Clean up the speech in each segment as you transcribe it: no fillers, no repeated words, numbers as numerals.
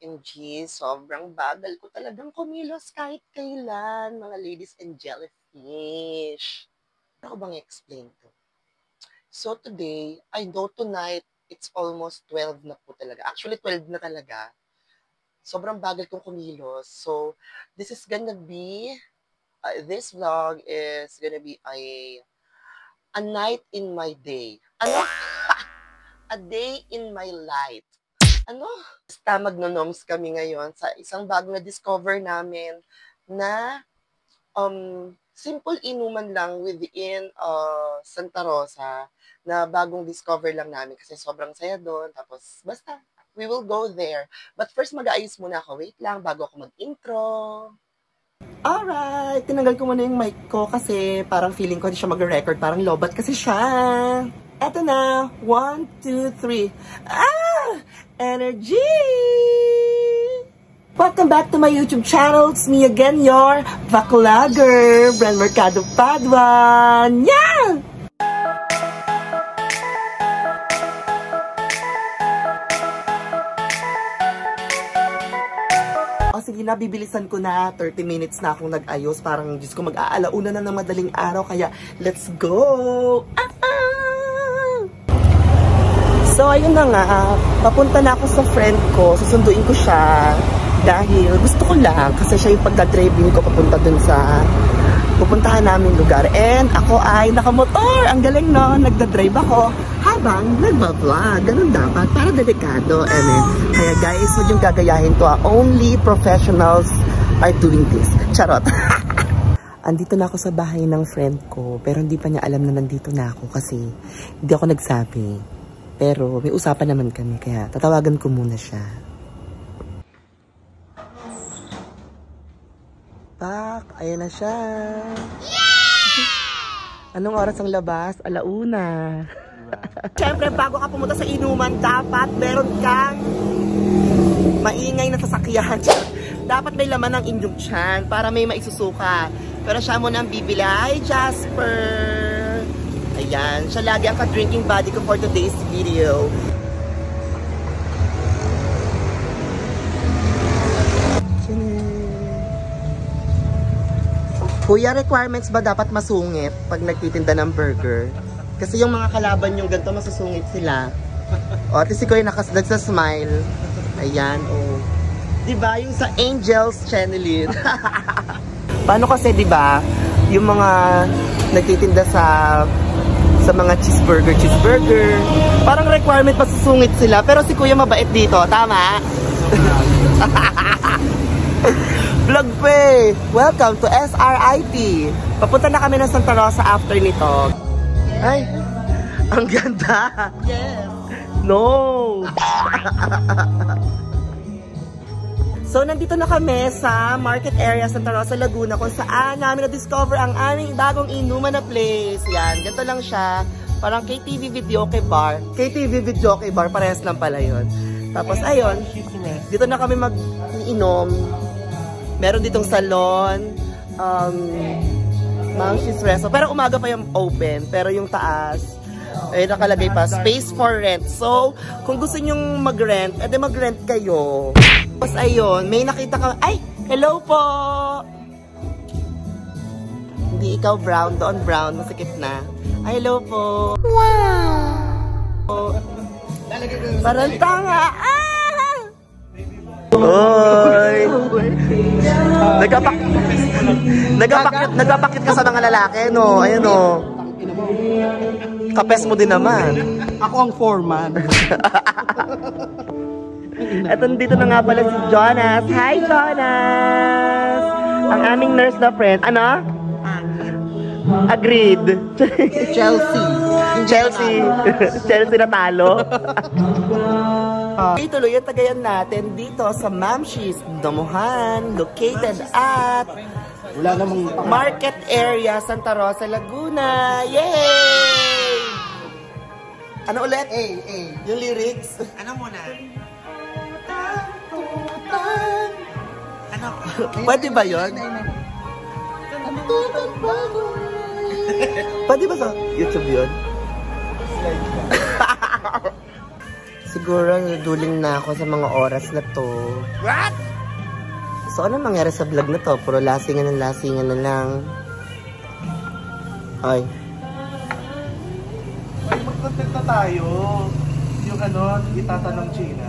OMG, sobrang bagal ko talagang kumilos kahit kailan, mga ladies and jellyfish. Ano ko bang explain to? So today, I know tonight, it's almost 12 na po talaga. Actually, 12 na talaga. Sobrang bagal kong kumilos. So, this is gonna be, this vlog is gonna be a night in my day. Ano? A day in my life. Ano? Basta magnonoms kami ngayon sa isang bagong na-discover namin na simple inuman lang within Santa Rosa na bagong discover lang namin kasi sobrang saya doon. Tapos basta, we will go there. But first mag-aayos muna ako. Wait lang bago ako mag-intro. Alright, tinanggal ko muna yung mic ko kasi parang feeling ko hindi siya mag-record. Parang lobat kasi siya. Eto na. 1, 2, 3. Energy! Welcome back to my YouTube channel. It's me again, your vlogger, Bren Mercado Padua. Yeah! O sige na, bibilisan ko na. 30 minutes na akong nag-ayos. Parang, Diyos ko, mag-aalauna na ng madaling araw. Kaya, let's go! So, ayun na nga, papunta na ako sa friend ko, susunduin ko siya dahil gusto ko lang kasi siya yung pagka-driving ko papunta dun sa pupuntahan namin lugar. And ako ay nakamotor, ang galing no, nagda-drive ako habang nagba-vlog, ganun dapat, para delikado. Kaya guys, huwag yung gagayahin to, only professionals are doing this. Charot! Andito na ako sa bahay ng friend ko, pero hindi pa niya alam na nandito na ako kasi hindi ako nagsabi. Pero may usapan naman kami, kaya tatawagan ko muna siya. Pak, ayan na siya. Yeah! Anong oras ang labas? 1:00. Siyempre, bago ka pumunta sa inuman, dapat meron kang maingay na sasakyan. Dapat may laman ng inyong tiyan para may maisusuka. Pero siya muna ang bibili. Hi, Jasper! Ayan, siya lagi ang ka-drinking buddy ko for today's video. Kuya, requirements ba dapat masungit pag nagtitinda ng burger? Kasi yung mga kalaban yung ganito, masusungit sila. O, at least si Kuya nagsasmile. Ayan, o. Diba, yung sa Angels Channeling. Paano kasi, diba, yung mga nagtitinda sa mga cheeseburger. Parang requirement masusungit sila. Pero si Kuya mabait dito. Tama? Vlog pe! Welcome to SRIT. Papunta na kami ng Santa Rosa after nito. Ay! Ang ganda! Yes! No! So, nandito na kami sa market area Santa Rosa, Laguna, kung saan namin na-discover ang aming bagong inuman na place. Yan, ganito lang siya. Parang KTV Videoke Bar. KTV Videoke Bar, parehas lang pala yun. Tapos, ayun, dito na kami mag-inom. Meron ditong salon, Mangshis Resto. Pero umaga pa yung open, pero yung taas, ay nakalagay pa, space for rent. So, kung gusto nyong mag-rent, edi mag-rent kayo. Tapos ayun, may nakita ka, ay, hello po! Hindi ikaw brown, doon brown, masikip na. Ay, hello po! Wow! Parang tanga! Ah! Oy! Nagpapakit ka sa mga lalaki, no? Ayun, no? Kapes mo din naman. Ako ang foreman. At dito na nga pala si Jonas. Hi, Jonas! Ang aming nurse na friend. Ano? Agreed. Chelsea. Chelsea na talo. Ituloy ang tagayan natin dito sa Mangshis Damuhan, located at wala namang market area, Santa Rosa, Laguna. Yay! Ano ulit? Yung lyrics? Ano muna? Ano? Pwede ba yun? Pwede ba sa YouTube yun? Siguro naduling na ako sa mga oras na to. What? So, ano mangyari sa vlog na to? Puro lasingan na lang. Ay. Mag-content na tayo. Yung ano, itatanong China.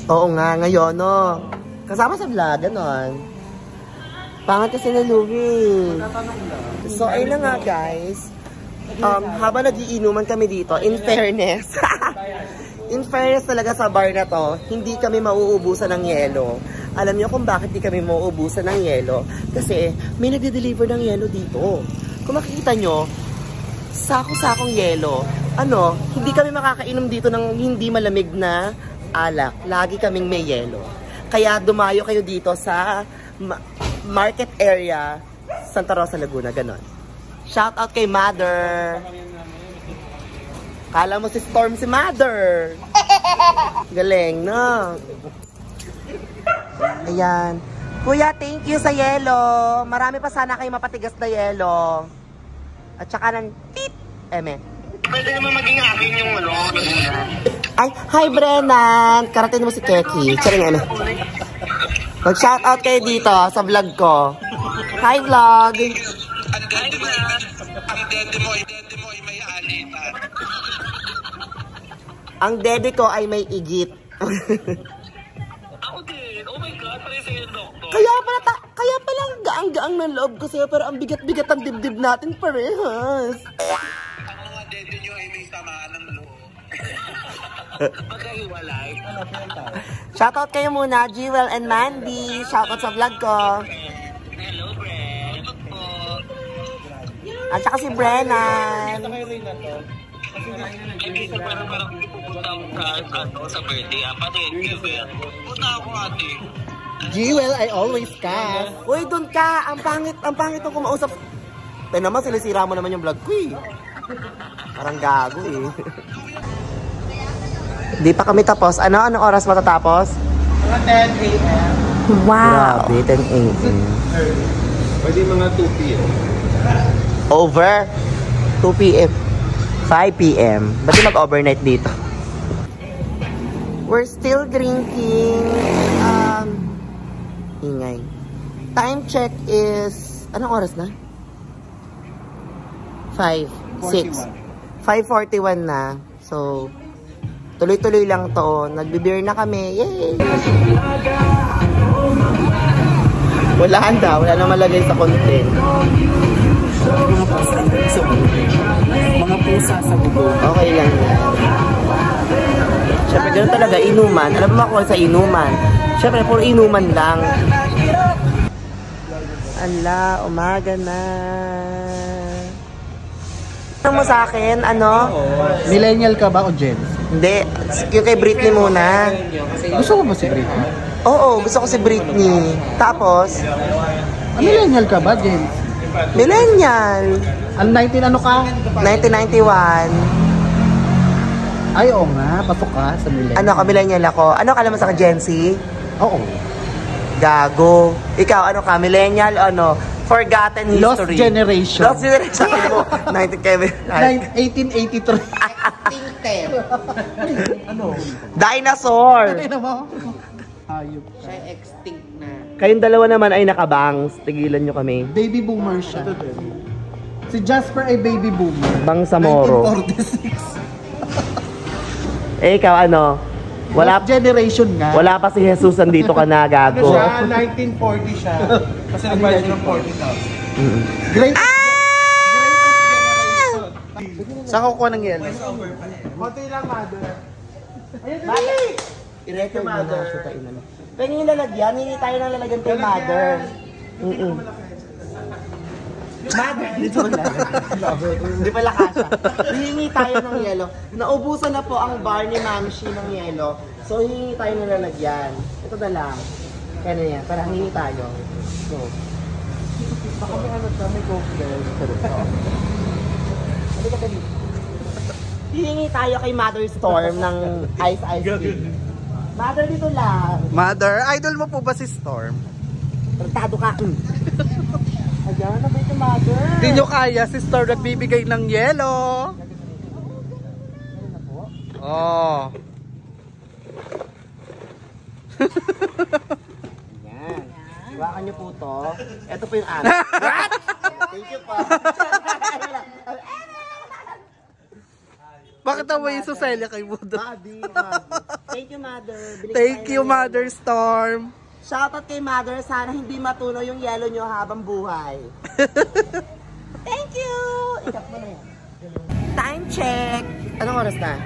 Oo nga, ngayon, no? Kasama sa vlog, ganon. Pangat kasi na Louie. Tatanong lang. So, ayun na nga, guys. Habang nagiinuman kami dito, in fairness, in fairness talaga sa bar na to, hindi kami mauubusan ng yelo. Alam niyo kung bakit di kami mauubusan ng yelo? Kasi may nagde-deliver ng yelo dito. Kung makikita nyo, sako-sakong yelo. Ano, hindi kami makakainom dito ng hindi malamig na alak. Lagi kaming may yelo. Kaya dumayo kayo dito sa market area, Santa Rosa, Laguna, ganon. Shout out kay Mother. Kala mo si Storm si Mother. Galing, no? Ayan. Kuya, thank you sa yelo. Marami pa sana kayo mapatigas na yelo. At saka ng tit. Eme. Pwede naman maging akin yung ano. Ay, hi Brennan. Karating mo si Keki. Charing eme. Mag-shout out kayo dito sa vlog ko. Hi vlog. Ang dede ko ay may igit. Ako din. Oh my God, pare sa'yo yung doktor. Kaya pala ang gaang-gaang ng loob ko sa'yo, pero ang bigat-bigat ang dibdib natin parehas. Ang mga dede nyo ay may samaan ng loob. Magkahiwalay. Shoutout kayo muna, Jewel and Mandy. Shoutout sa vlog ko. Hello, Bren. At saka si Brennan. Hindi sa parang pupunta ako sa birthday. Pati, given. Punta ako ate. Jewel, I always cast. Uy, dun ka. Ang pangit ng kumausap. Pero naman, sinisira mo naman yung vlog ko eh. Parang gago eh. Di pa kami tapos. Anong oras matatapos? Mga 10 a.m. Wow! Grabe, 10 a.m. Pwede mga 2 p.m. Over 2 p.m. 5 p.m. Ba't yung mag-overnight dito? We're still drinking. Ingay. Time check is... Anong oras na? 5, 6. 5:41 na. So, tuloy-tuloy lang to. Nagbe-beer na kami. Yay! Wala na malagay sa content. Mga pusa sa bubong. Okay lang yan. Siyempre, ganun talaga, inuman. Alam mo ako sa inuman. Siyempre, puro inuman lang. Ala, umaga na. Ano mo sa akin, ano? Millennial ka ba o Gen? Hindi, yung kay Britney muna. Gusto mo ba si Britney? Oo, gusto ko si Britney. Tapos, Millennial ka ba, Gen? millennial. Ang 19 ano ka? 1991. Ay, oo nga. Pasok ka sa millennial. Ano ka, millennial ako. Ano ka naman sa Gen Z? Oo. Gago. Ikaw, ano ka? Millennial, ano? Forgotten history. Lost generation. Lost generation. Sabi mo, 1883. Ano? Dinosaur. Ano mo? Hayop ka. Siya extinct na. Kayong dalawa naman ay nakabangs. Tigilan nyo kami. Baby boomer siya. Si Jasper ay baby boomer. Bangsamoro. 1946. Eh, ikaw ano? Lost generation nga. Wala pa si Jesus andito ka na, gago. 1940 siya. Kasi nagbayad siya ng 40,000. Great. Saan ka kukuha ng yelo? Konti lang, mother. Ayun, I-record mo na siya tayo na. Pero yung lalagyan, hindi tayo nang lalagyan kay mother. Mother, dito mo Hindi pala kasha. Hihingi tayo ng yelo. Naubusan na po ang bar ni Mamshi ng yelo. So, hihingi tayo ng lalagyan. Ito na lang. Kaya na yan. Para hihingi tayo. So. Baka may ano siya, may coke there. Hihingi tayo kay Mother Storm ng ice cream. Mother, dito lang. Mother, idol mo po ba si Storm? Tratado ka. Ayan, na ba ito, Mother? Hindi nyo kaya, si Storm nagbibigay ng yelo. Oh. Yan. Hawakan niyo po to. Ito po yung amin. What? Thank you po. Bakit naman yung Suselia kay Budo? Madi. Thank you, Mother. Thank you, Mother Storm. Shoutout kay Mother. Sana hindi matunaw yung yelo nyo habang buhay. Thank you! Ikap mo na yan. Time check! Anong oras na?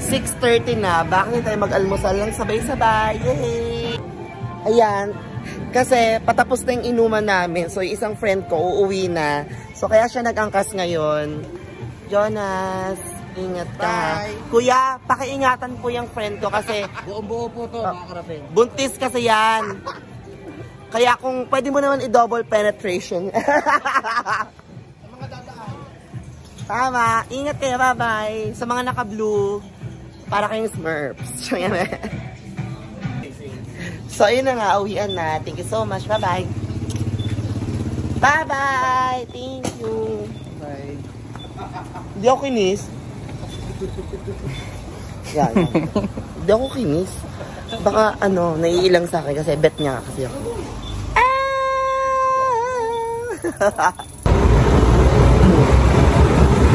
6:30 na. Bakit hindi tayo mag-almusal lang sabay-sabay? Yay! Ayan. Kasi patapos na yung inuman namin. So, yung isang friend ko uuwi na. So, kaya siya nag-angkas ngayon. Jonas, ingat ka. Bye. Kuya, pakiingatan po yung friend ko kasi Buong-buo po to, mga karapin. buntis kasi yan. Kaya kung pwede mo naman i-double penetration. Tama. Ingat kayo. Bye-bye. Sa mga naka-blue, para kayong Smurfs. So, ayun na nga. Uwian na. Thank you so much. Bye-bye. Bye-bye. Thank you. Bye. Hindi ako kinis. Yan. Hindi ako kinis. Baka ano, naiilang sa akin kasi bet niya kasi ako.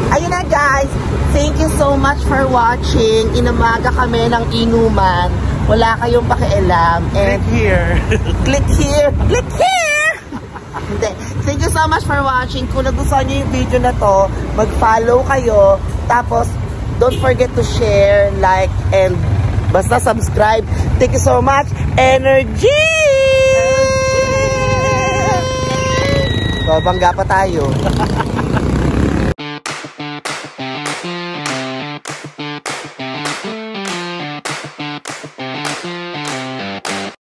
Ayun na guys. Thank you so much for watching. Inamaga kami ng inuman. Wala kayong pakialam. And Click here. click here. Click here! Hindi. Thank you so much for watching. Kung nagustuhan niyo yung video na to, mag-follow kayo. Tapos, don't forget to share, like, and basta subscribe. Thank you so much. Energy! So, bangga pa tayo.